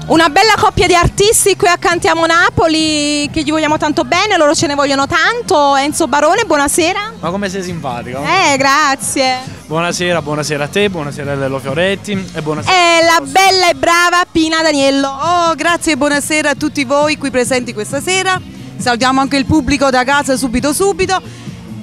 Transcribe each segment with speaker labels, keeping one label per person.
Speaker 1: Una bella coppia di artisti qui a Cantiamo Napoli, che gli vogliamo tanto bene, loro ce ne vogliono tanto. Enzo Barone, buonasera.
Speaker 2: Ma come sei simpatico.
Speaker 1: Grazie.
Speaker 2: Buonasera, buonasera a te, buonasera a Lello Fioretti e buonasera
Speaker 1: la bella e brava Pina Daniello.
Speaker 3: Oh, grazie e buonasera a tutti voi qui presenti questa sera. Salutiamo anche il pubblico da casa subito.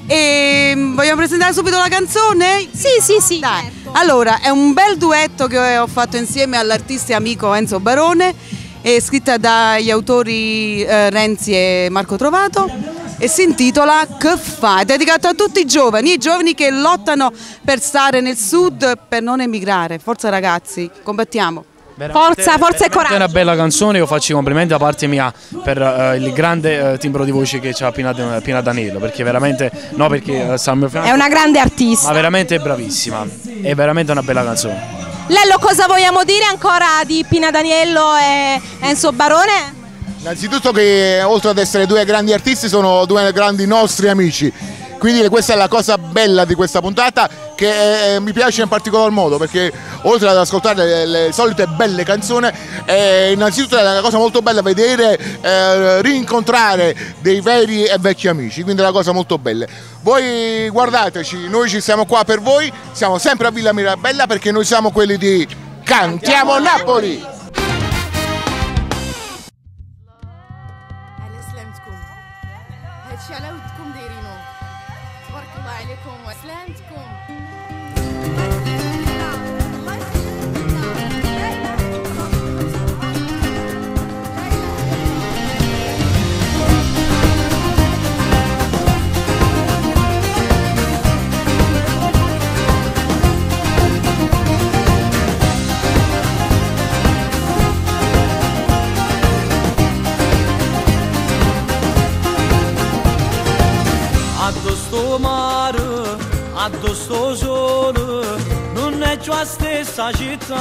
Speaker 3: E vogliamo presentare subito la canzone?
Speaker 1: Sì.
Speaker 3: Dai.
Speaker 1: Certo.
Speaker 3: Allora, è un bel duetto che ho fatto insieme all'artista e amico Enzo Barone, è scritta dagli autori Renzi e Marco Trovato e si intitola Che fa? È dedicato a tutti i giovani che lottano per stare nel sud, per non emigrare. Forza ragazzi, combattiamo.
Speaker 1: Forza e coraggio.
Speaker 2: È una bella canzone, io faccio i complimenti da parte mia per il grande timbro di voce che ha Pina Daniello, perché veramente, no perché sta al mio fianco,
Speaker 1: è una grande artista.
Speaker 2: ma veramente è bravissima, è veramente una bella canzone.
Speaker 1: Lello, cosa vogliamo dire ancora di Pina Daniello e Enzo Barone?
Speaker 4: Innanzitutto che oltre ad essere due grandi artisti sono due grandi nostri amici, quindi questa è la cosa bella di questa puntata che mi piace in particolar modo, perché oltre ad ascoltare le solite belle canzoni, innanzitutto è una cosa molto bella vedere rincontrare dei veri e vecchi amici, quindi è una cosa molto bella. Voi guardateci, noi ci siamo qua per voi, siamo sempre a Villa Mirabella perché noi siamo quelli di Cantiamo Napoli!
Speaker 5: Addosso mare, addosso sole, non è più la stessa città.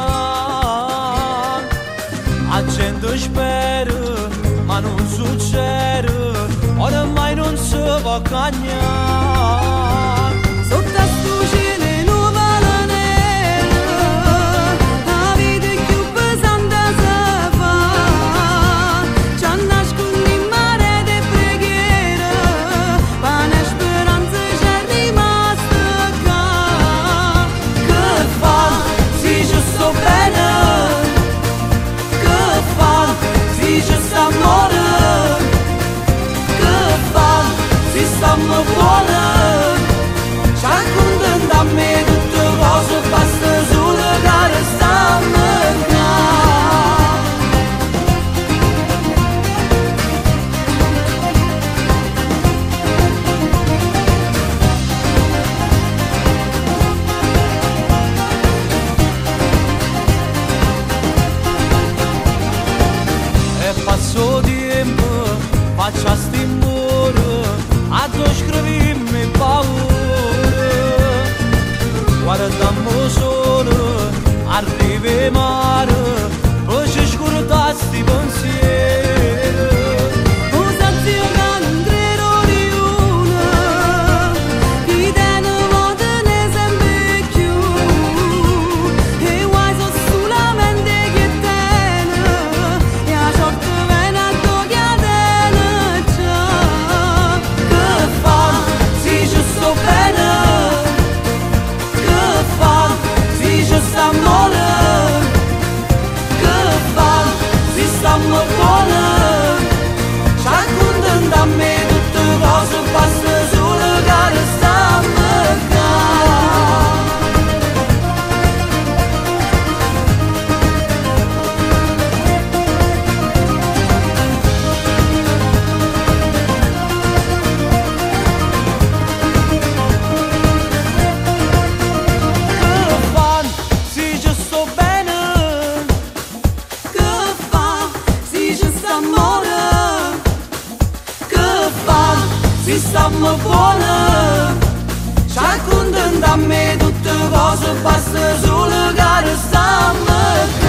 Speaker 5: La gente spera, ma non succede, ormai non si può cagnare. Sotto sto cielo nuvola nera, la vita è più pesante si fa. Ci nascondi in mare di preghiera, pane speranza c'è rimasta qua. Che fa? Si ci sto bene, che fa? Si ci sta amore, che fa? Si sta buona. Ci accontenta a me tutte cose, basta solo che restiamo qua. E passo tempo, faccia stimore, a tu scrivimi paura. Guardammo solo, arrivi mare, poi ci scordasti pensieri. Cosa zio che non credo di una, chi te ne vuole ne sempre più. E guai so solamente che tene, e a sorte viene a togliere già. Che fa? Si ci sto bene, che fa? Si ci sta amore, che fa? Si sta buona. Ci accontenta a me tutte cose, basta solo che restiamo qua. Che fa? Si ci sto bene, che fa? Si ci sta amore, che fa? Si sta buona. Ci accontenta a me tutte cose, basta solo che restiamo qua.